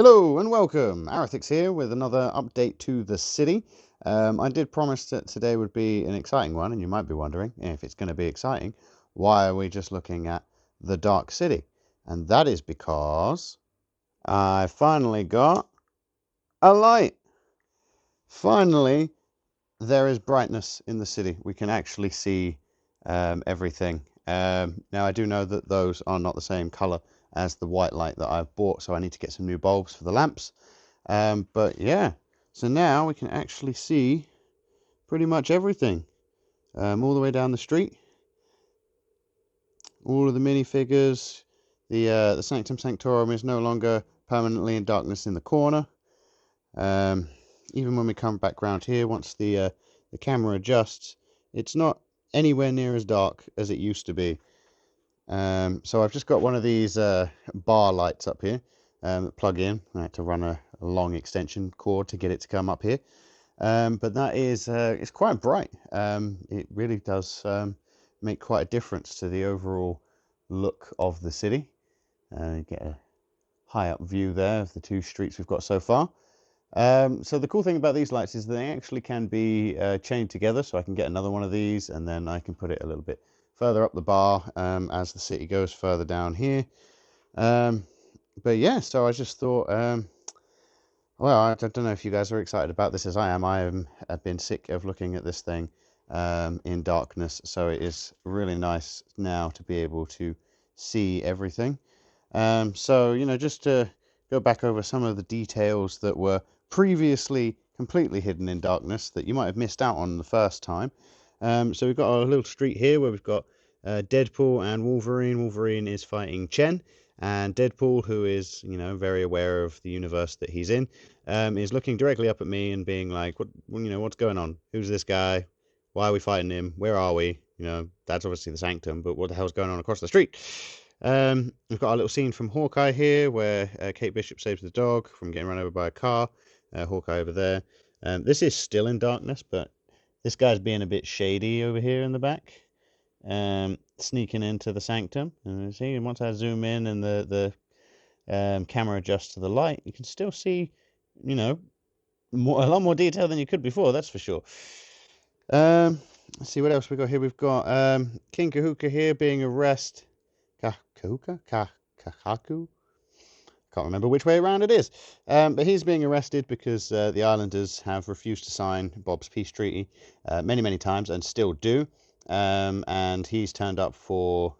Hello and welcome. Arithix here with another update to the city. I did promise that today would be an exciting one, and you might be wondering if it's going to be exciting, why are we just looking at the Dark City? And that is because I finally got a light. Finally, there is brightness in the city. We can actually see everything. Now, I do know that those are not the same color as the white light that I've bought, so I need to get some new bulbs for the lamps. But yeah, so now we can actually see pretty much everything all the way down the street. All of the minifigures. The Sanctum Sanctorum is no longer permanently in darkness in the corner. Even when we come back round here, once the camera adjusts, it's not anywhere near as dark as it used to be. So I've just got one of these bar lights up here that plug in. I had to run a long extension cord to get it to come up here. But that is it's quite bright. It really does make quite a difference to the overall look of the city. You get a high up view there of the two streets we've got so far. So the cool thing about these lights is they actually can be chained together, so I can get another one of these and then I can put it a little bit further up the bar as the city goes further down here. But yeah, so I just thought, well, I don't know if you guys are excited about this as I am. I've been sick of looking at this thing in darkness, so it is really nice now to be able to see everything. So, just to go back over some of the details that were previously completely hidden in darkness that you might have missed out on the first time. So we've got our little street here where we've got Deadpool and Wolverine. Wolverine is fighting Chen, and Deadpool, who is, very aware of the universe that he's in, is looking directly up at me and being like, what's going on? Who's this guy? Why are we fighting him? Where are we? That's obviously the Sanctum, but what the hell's going on across the street? We've got our little scene from Hawkeye here where Kate Bishop saves the dog from getting run over by a car. Hawkeye over there. This is still in darkness, but this guy's being a bit shady over here in the back. Sneaking into the Sanctum. And see, once I zoom in and the camera adjusts to the light, you can still see, a lot more detail than you could before, that's for sure. Let's see what else we got here. We've got King Kahuka here being arrested. Kahuka? Kahaku? Can't remember which way around it is. But he's being arrested because the Islanders have refused to sign Bob's peace treaty many, many times and still do. And he's turned up for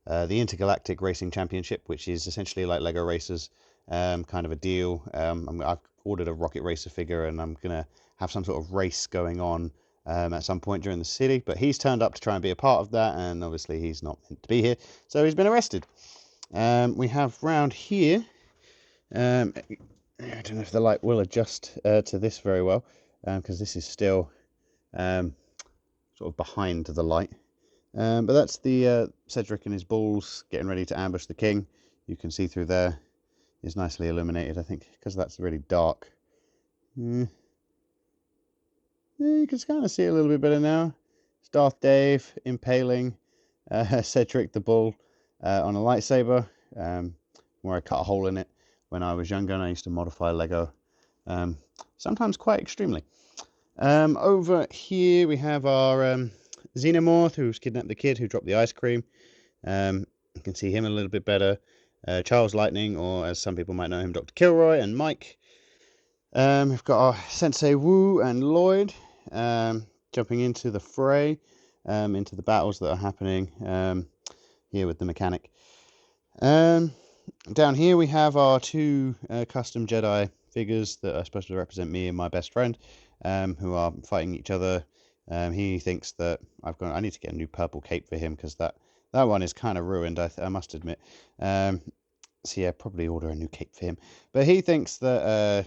the Intergalactic Racing Championship, which is essentially like Lego Racers, kind of a deal. I've ordered a Rocket Racer figure and I'm going to have some sort of race going on at some point during the city. But he's turned up to try and be a part of that, and obviously he's not meant to be here. So he's been arrested. We have round here... I don't know if the light will adjust to this very well, because this is still sort of behind the light. But that's the Cedric and his bulls getting ready to ambush the king. You can see through there. It's nicely illuminated, I think, because that's really dark. Yeah, you can kind of see it a little bit better now. It's Darth Dave impaling Cedric the bull on a lightsaber, where I cut a hole in it when I was younger, and I used to modify Lego, sometimes quite extremely. Over here we have our Xenomorph, who's kidnapped the kid who dropped the ice cream. You can see him a little bit better. Charles Lightning, or as some people might know him, Dr. Kilroy, and Mike. We've got our Sensei Wu and Lloyd jumping into the fray, into the battles that are happening here with the mechanic. Down here we have our two custom Jedi figures that are supposed to represent me and my best friend, who are fighting each other. He thinks that I need to get a new purple cape for him because that one is kind of ruined, I must admit. So yeah, probably order a new cape for him. But he thinks that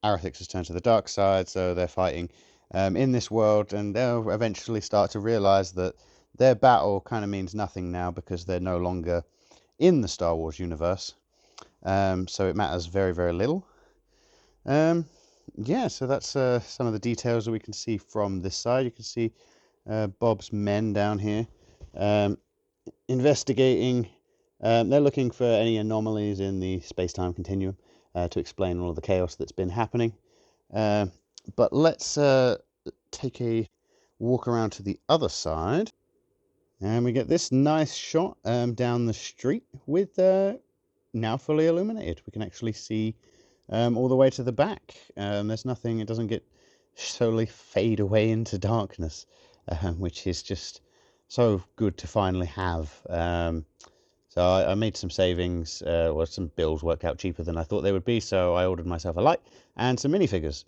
Arithix has turned to the dark side, so they're fighting in this world, and they'll eventually start to realize that their battle kind of means nothing now because they're no longer in the Star Wars universe. So it matters very, very little. Yeah, so that's some of the details that we can see from this side. You can see Bob's men down here investigating They're looking for any anomalies in the space-time continuum to explain all of the chaos that's been happening. Uh, but let's take a walk around to the other side, and we get this nice shot down the street with now fully illuminated. We can actually see all the way to the back. There's nothing, it doesn't get slowly fade away into darkness, which is just so good to finally have. So I made some savings, some bills worked out cheaper than I thought they would be, so I ordered myself a light and some minifigures,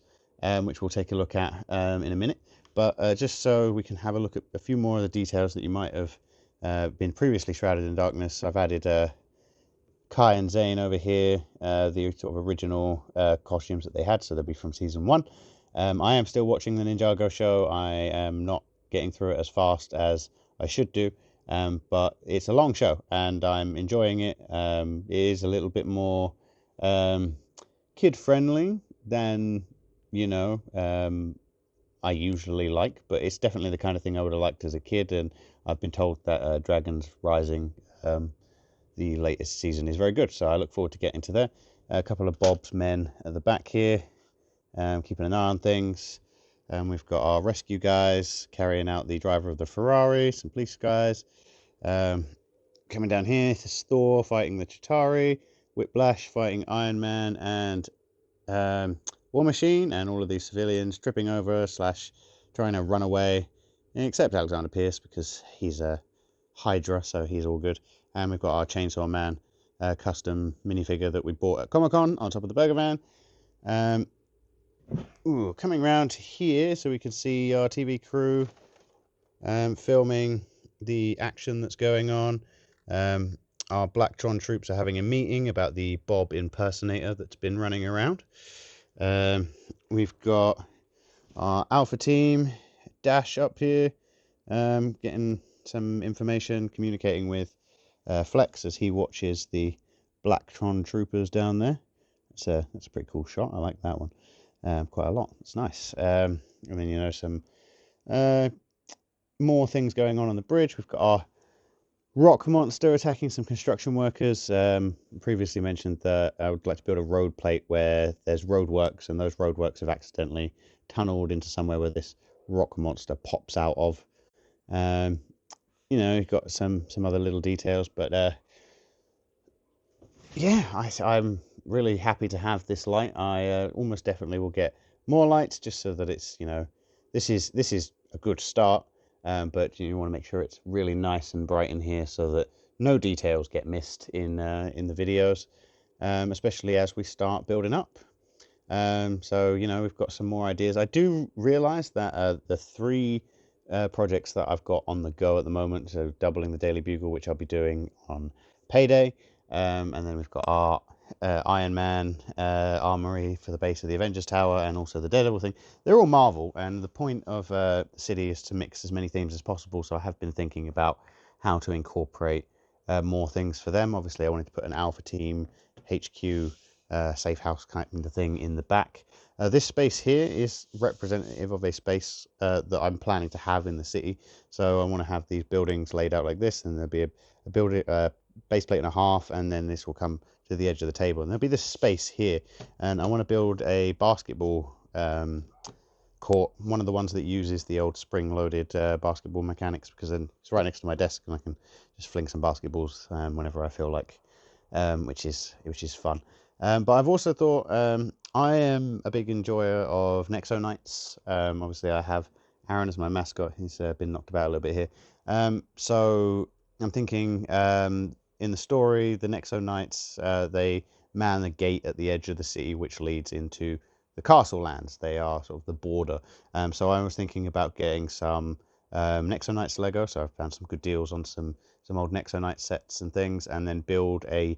which we'll take a look at in a minute. But just so we can have a look at a few more of the details that you might have been previously shrouded in darkness, I've added Kai and Zane over here, the sort of original costumes that they had, so they'll be from season one. I am still watching the Ninjago show. I am not getting through it as fast as I should do, but it's a long show and I'm enjoying it. It is a little bit more kid friendly than, you know, I usually like, but it's definitely the kind of thing I would have liked as a kid. And I've been told that Dragons Rising, the latest season, is very good, so I look forward to getting to there. A couple of Bob's men at the back here, keeping an eye on things. We've got our rescue guys carrying out the driver of the Ferrari, some police guys. Coming down here, there's Thor fighting the Chitauri, Whiplash fighting Iron Man and War Machine, and all of these civilians tripping over slash trying to run away, except Alexander Pierce because he's a Hydra, so he's all good. And we've got our Chainsaw Man custom minifigure that we bought at Comic Con on top of the burger van. Coming round here so we can see our TV crew filming the action that's going on. Our Blacktron troops are having a meeting about the Bob impersonator that's been running around. We've got our Alpha team, Dash up here, getting some information, communicating with Flex as he watches the Blacktron troopers down there. That's a pretty cool shot. I like that one quite a lot. It's nice. And then, you know, some more things going on the bridge. We've got our rock monster attacking some construction workers. Previously mentioned that I would like to build a road plate where there's roadworks, and those roadworks have accidentally tunneled into somewhere where this rock monster pops out of. You know, you've got some other little details, but yeah, I'm really happy to have this light. I almost definitely will get more lights just so that it's, you know, this is a good start, but you want to make sure it's really nice and bright in here so that no details get missed in the videos, especially as we start building up. So, you know, we've got some more ideas. I do realize that the three projects that I've got on the go at the moment, so doubling the Daily Bugle, which I'll be doing on payday, and then we've got our Iron Man armory for the base of the Avengers Tower, and also the Daredevil thing. They're all Marvel, and the point of the city is to mix as many themes as possible, so I have been thinking about how to incorporate more things for them. Obviously, I wanted to put an Alpha Team HQ safe house kind of thing in the back. This space here is representative of a space that I'm planning to have in the city. So I want to have these buildings laid out like this, and there'll be a building base plate and a half, and then this will come to the edge of the table, and there'll be this space here, and I want to build a basketball court, one of the ones that uses the old spring-loaded basketball mechanics, because then it's right next to my desk, and I can just fling some basketballs whenever I feel like, which is fun. But I've also thought I am a big enjoyer of Nexo Knights. Obviously, I have Aaron as my mascot. He's been knocked about a little bit here. So I'm thinking in the story, the Nexo Knights, they man the gate at the edge of the city, which leads into the castle lands. They are sort of the border. So I was thinking about getting some Nexo Knights Lego. So I've found some good deals on some old Nexo Knight sets and things, and then build a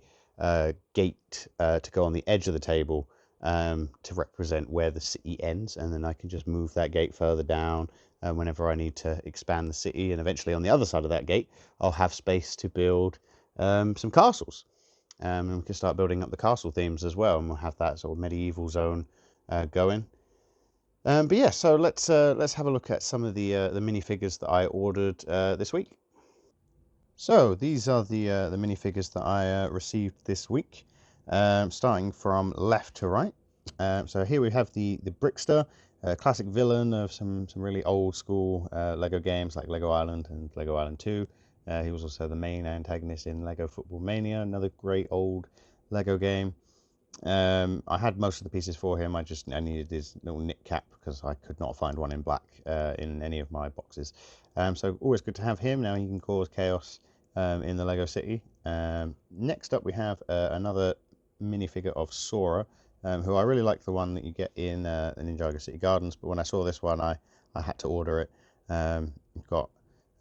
gate to go on the edge of the table to represent where the city ends, and then I can just move that gate further down whenever I need to expand the city. And eventually, on the other side of that gate, I'll have space to build some castles, and we can start building up the castle themes as well, and we'll have that sort of medieval zone going. But yeah, so let's have a look at some of the minifigures that I ordered this week. So these are the minifigures that I received this week, starting from left to right. So here we have the Brickster, a classic villain of some really old school Lego games like Lego Island and Lego Island 2. He was also the main antagonist in Lego Football Mania, another great old Lego game. I had most of the pieces for him. I needed his little knit cap because I could not find one in black in any of my boxes. So always good to have him. Now he can cause chaos in the Lego City. Next up we have another minifigure of Sora, who I really like the one that you get in Ninjago City Gardens. But when I saw this one, I had to order it. Got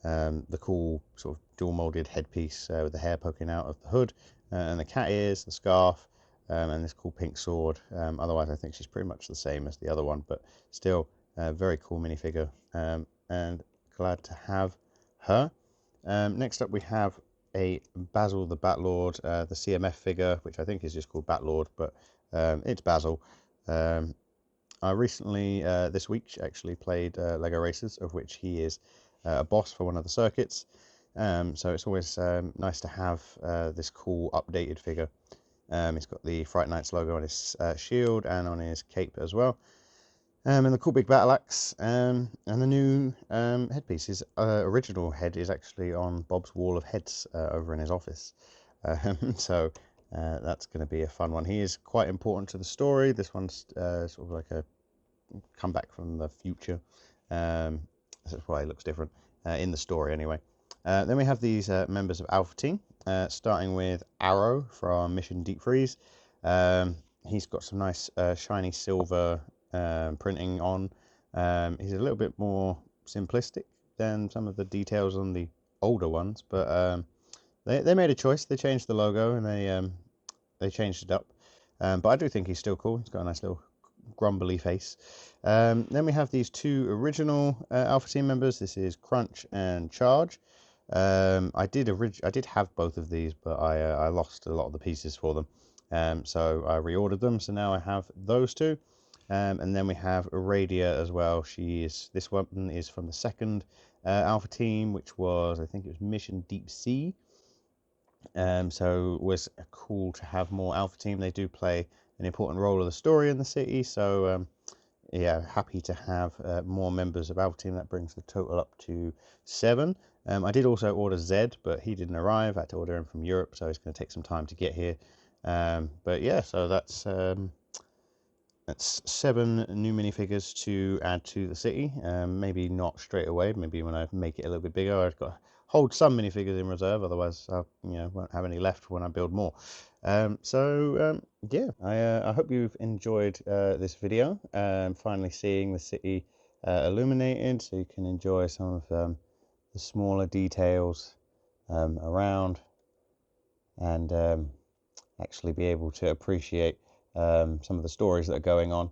the cool sort of dual molded headpiece with the hair poking out of the hood, and the cat ears, the scarf, and this cool pink sword. Otherwise, I think she's pretty much the same as the other one, but still a very cool minifigure, and glad to have her. Next up, we have a Basil the Batlord, the CMF figure, which I think is just called Batlord, but it's Basil. I recently, this week, actually played Lego Racers, of which he is a boss for one of the circuits. So it's always nice to have this cool updated figure. He's got the Fright Nights logo on his shield and on his cape as well. And the cool big battle axe, and the new headpiece. His original head is actually on Bob's wall of heads over in his office. So that's going to be a fun one. He is quite important to the story. This one's sort of like a comeback from the future. That's why he looks different in the story anyway. Then we have these members of Alpha Team, starting with Arrow from Mission Deep Freeze. He's got some nice shiny silver printing on. He's a little bit more simplistic than some of the details on the older ones, but they made a choice. They changed the logo and they changed it up. But I do think he's still cool. He's got a nice little grumbly face. Then we have these two original Alpha Team members. This is Crunch and Charge. I did have both of these, but I lost a lot of the pieces for them. So I reordered them. So now I have those two. And then we have Aradia as well. This one is from the second Alpha Team, which was, I think it was Mission Deep Sea. So it was cool to have more Alpha Team. They do play an important role of the story in the city. So yeah, happy to have more members of Alpha Team. That brings the total up to 7. I did also order Zed, but he didn't arrive. I had to order him from Europe, so it's going to take some time to get here. But yeah, so that's 7 new minifigures to add to the city. Maybe not straight away. Maybe when I make it a little bit bigger. I've got to hold some minifigures in reserve. Otherwise, I won't have any left when I build more. Yeah, I hope you've enjoyed this video. Finally seeing the city illuminated, so you can enjoy some of the smaller details around, and actually be able to appreciate some of the stories that are going on.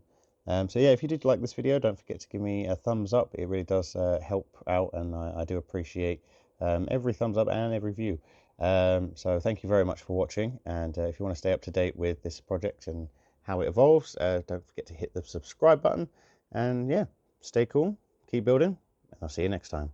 So yeah, if you did like this video, don't forget to give me a thumbs up. It really does help out, and I do appreciate every thumbs up and every view. So thank you very much for watching, and if you want to stay up to date with this project and how it evolves, don't forget to hit the subscribe button, and yeah, stay cool, keep building, and I'll see you next time.